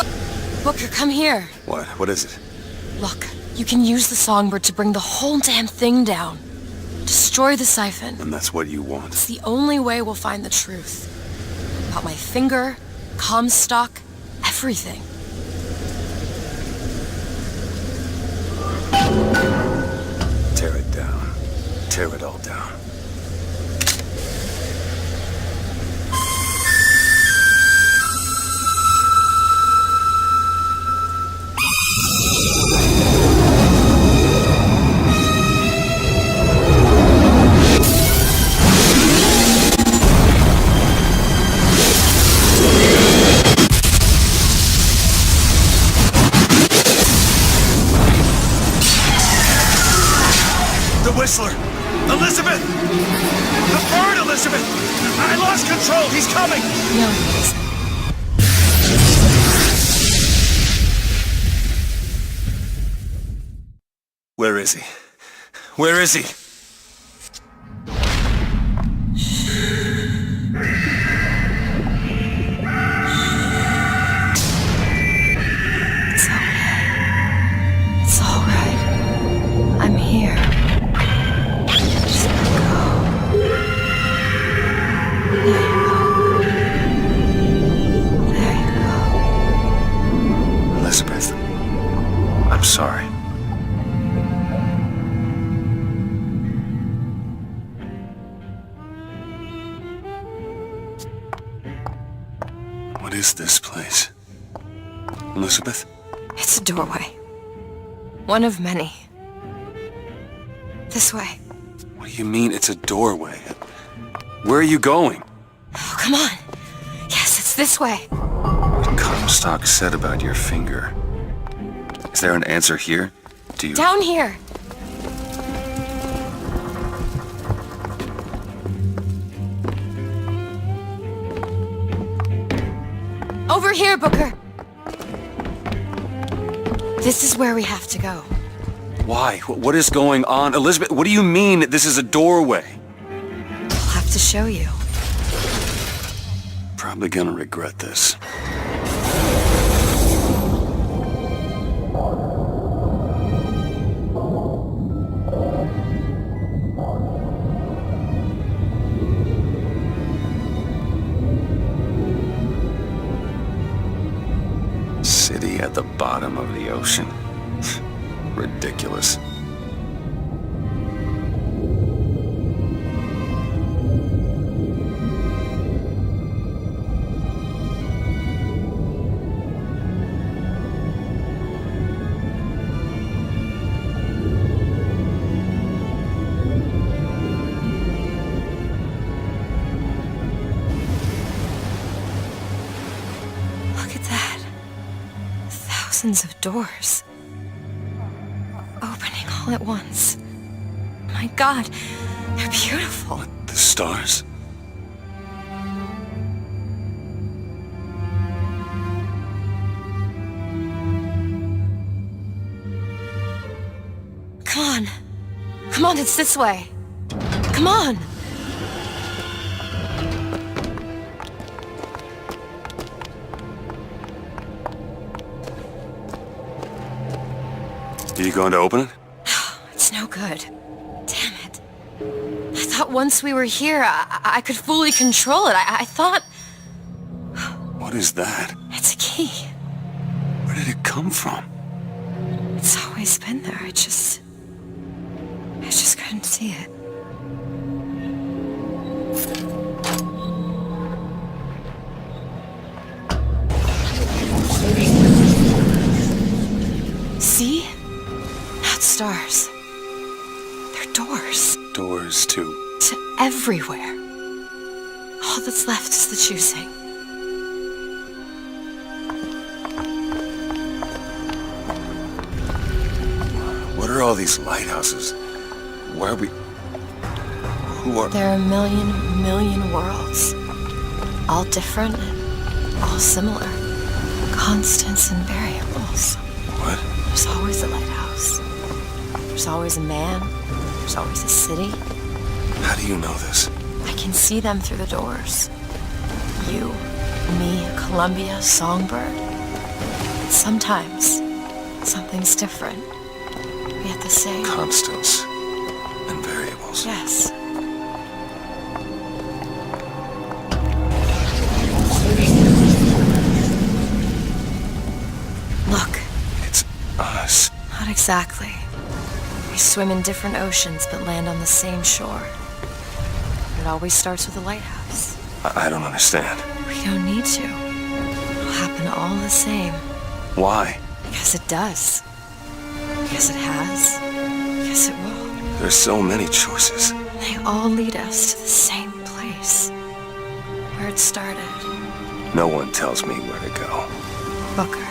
Booker, come here. What? What is it? Look, You can use the songbird to bring the whole damn thing down. Destroy the siphon. And that's what you want? It's the only way we'll find the truth. About my finger, Comstock, everything. Tear it down. Tear it all down. Whistler! Elizabeth! The bird, Elizabeth! I lost control! He's coming! No, he isn't. Where is he? Where is he? It's okay. It's all right. I'm here. Elizabeth, I'm sorry. What is this place? Elizabeth? It's a doorway. One of many. This way. What do you mean it's a doorway? Where are you going? Oh, come on. Yes, it's this way. What Comstock said about your finger. Is there an answer here? Do you... Down here. Over here, Booker. This is where we have to go. Why? What is going on? Elizabeth, what do you mean this is a doorway? I'll have to show you. Probably gonna regret this. City at the bottom of the ocean. Ridiculous. Look at that. Thousands of doors. Opening all at once. My God, they're beautiful. The stars? Come on. Come on, it's this way. Come on. Are you going to open it? It's no good. Damn it. I thought once we were here, I could fully control it. I thought... What is that? It's a key. Where did it come from? It's always been there. I just couldn't see it. See? Not stars. They're doors. Doors to... To everywhere. All that's left is the choosing. What are all these lighthouses? Why are we... Who are... There are a million worlds. All different and all similar. Constants and variables. What? There's always a lighthouse. There's always a man. There's always a city. How do you know this? I can see them through the doors. You, me, Columbia, Songbird. Sometimes, something's different. yet the same. Constants and variables. Yes. Look. It's us. Not exactly. We swim in different oceans but land on the same shore. It always starts with a lighthouse. I don't understand. We don't need to. It'll happen all the same. Why? Because it does. Because it has. Because it will. There's so many choices. They all lead us to the same place. Where it started. No one tells me where to go. Booker.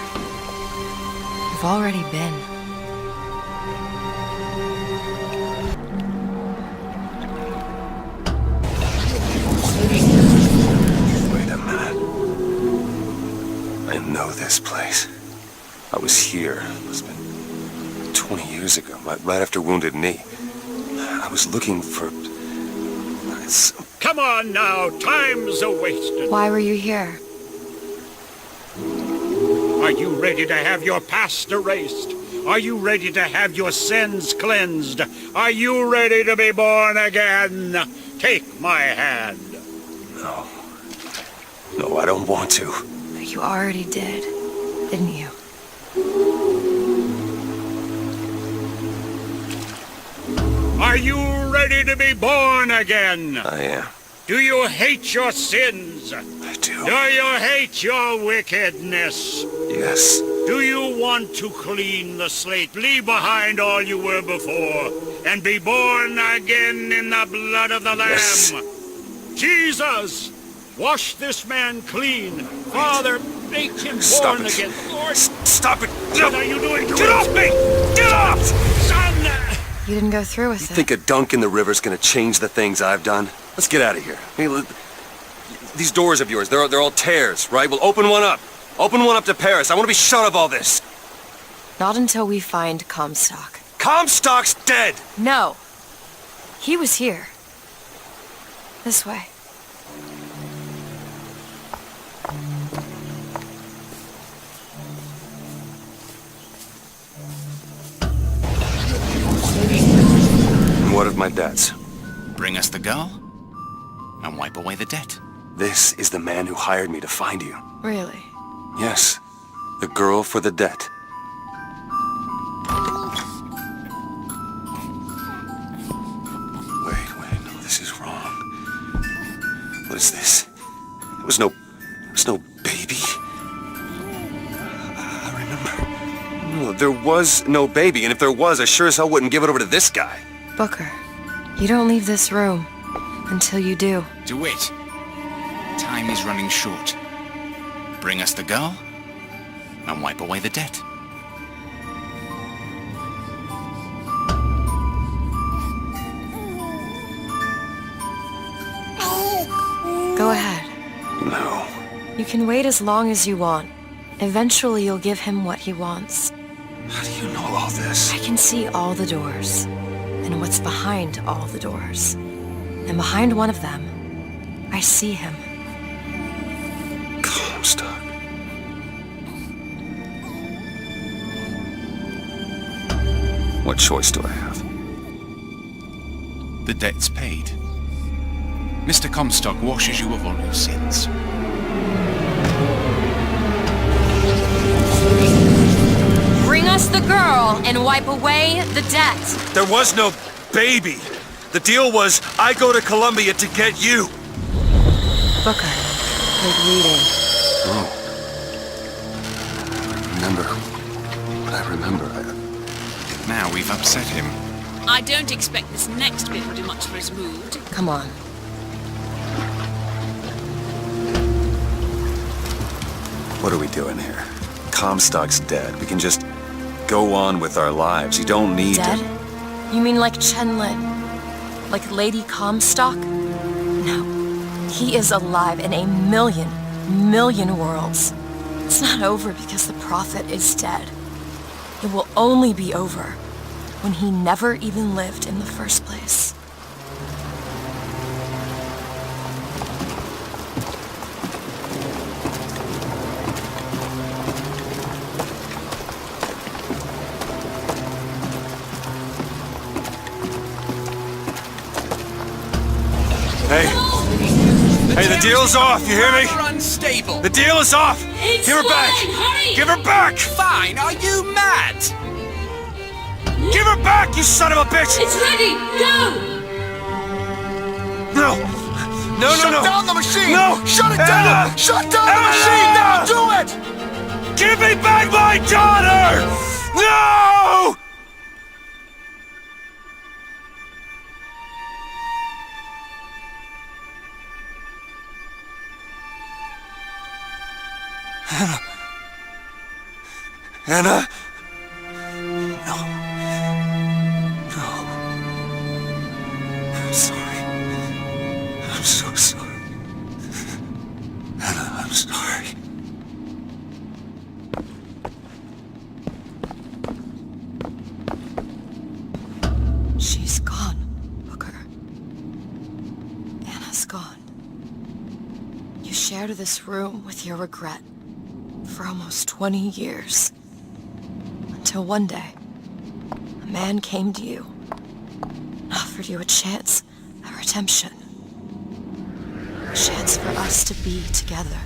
You've already been. Wait a minute. I know this place. I was here. It must have been 20 years ago, right after Wounded Knee. I was looking for... Come on now, time's a-wasted. Why were you here? Are you ready to have your past erased? Are you ready to have your sins cleansed? Are you ready to be born again? Take my hand. No. No, I don't want to. You already did, didn't you? Are you ready to be born again? I am. Do you hate your sins? I do. Do you hate your wickedness? Yes. Do you want to clean the slate, leave behind all you were before, and be born again in the blood of the Lamb? Yes. Jesus, wash this man clean. Father, make him born again. Lord, stop it. What are you doing to Get off me! Get off! Son! You didn't go through with You it. think a dunk in the river's gonna change the things I've done? Let's get out of here. Hey, these doors of yours, they're all tears, right? Well, open one up. Open one up to Paris. I want to be shut of all this. Not until we find Comstock. Comstock's dead! No. He was here. This way. And what of my debts? Bring us the girl, and wipe away the debt. This is the man who hired me to find you. Really? Yes. The girl for the debt. Wait, no, this is wrong. What is this? There was no baby. I remember. No, there was no baby, and if there was, I sure as hell wouldn't give it over to this guy. Booker, you don't leave this room until you do. Do it. Time is running short. Bring us the girl, and wipe away the debt. Go ahead. No. You can wait as long as you want. Eventually you'll give him what he wants. How do you know all this? I can see all the doors, and what's behind all the doors. And behind one of them, I see him. Comstock. What choice do I have? The debt's paid. Mr. Comstock washes you of all your sins. Bring us the girl and wipe away the debt. There was no baby. The deal was I go to Columbia to get you. Booker, you're bleeding. Oh. I remember. Now we've upset him. I don't expect this next bit will do much for his mood. Come on. What are we doing here? Comstock's dead. We can just go on with our lives. You don't need Dead? to... You mean like Chenlin? Like Lady Comstock? No. He is alive in a million worlds. It's not over because the Prophet is dead. It will only be over when he never even lived in the first place. The deal's off, you hear me? Unstable. The deal is off! It's Give her back! fine, hurry! Give her back! Fine, are you mad? Give her back, you son of a bitch! It's ready! Go! No! No, Shut no, no! down the machine! No! Shut it Anna! down! Shut down the Anna! machine! Now do it! Give me back my daughter! No! Anna. Anna? No. No. I'm sorry. I'm so sorry. Anna, I'm sorry. She's gone, Booker. Anna's gone. You shared this room with your regret for almost 20 years. Until one day, a man came to you and offered you a chance at redemption. A chance for us to be together.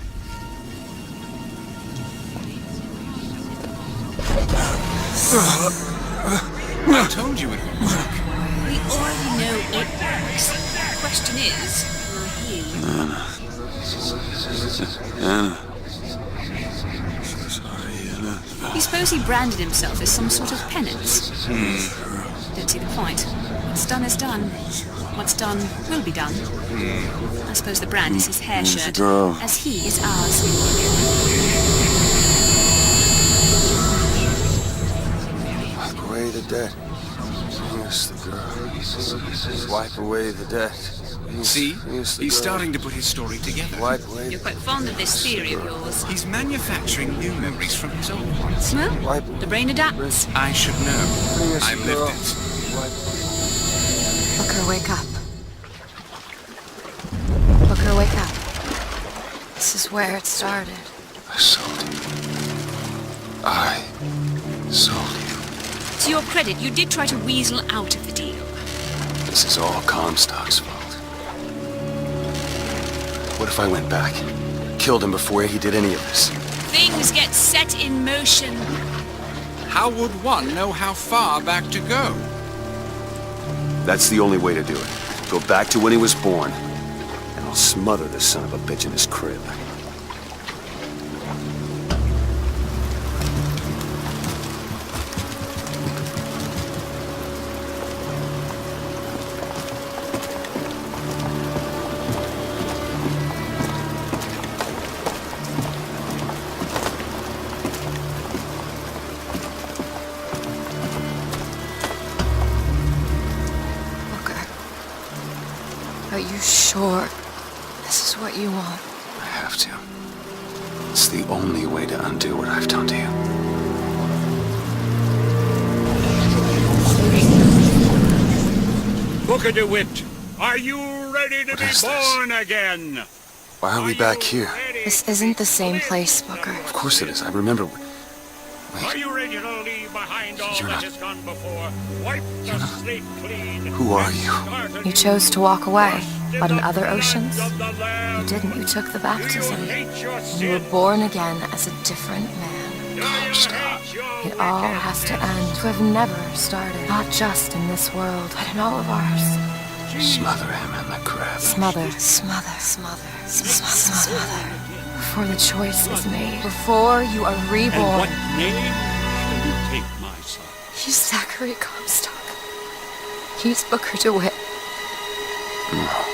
I told you it would work. We already know it works. The question is, will he? Anna. You suppose he branded himself as some sort of penance? Don't see the point. What's done is done. What's done will be done. I suppose the brand is his hair shirt, as he is ours. Wipe away the debt. Yes, the girl. Wipe away the debt. See? He's starting to put his story together. Wipe away. You're quite fond of this theory of yours. He's manufacturing new memories from his old ones. Well, the brain adapts. I should know. I've lived it. Booker, wake up. Booker, wake up. This is where it started. I sold you. I sold you. To your credit, you did try to weasel out of the deal. This is all Comstock's fault. What if I went back? Killed him before he did any of this? Things get set in motion. How would one know how far back to go? That's the only way to do it. Go back to when he was born, and I'll smother this son of a bitch in his crib. Are you sure this is what you want? I have to. It's the only way to undo what I've done to you. Booker DeWitt, are you ready to be born again? Why are we back here? This isn't the same place, Booker. Of course it is. I remember. Are you ready to leave behind all that has gone before? Wipe the slate clean. Who are you? You chose to walk away, but in other oceans, you didn't. You took the baptism. You were born again as a different man. It all has to end. You have never started, not just in this world, but in all of ours. Smother him in the crib. Smother, smother, smother, smother, smother. Before the choice is made, before you are reborn. And what name shall you take, my son? He's Zachary Comstock. He's Booker DeWitt. No.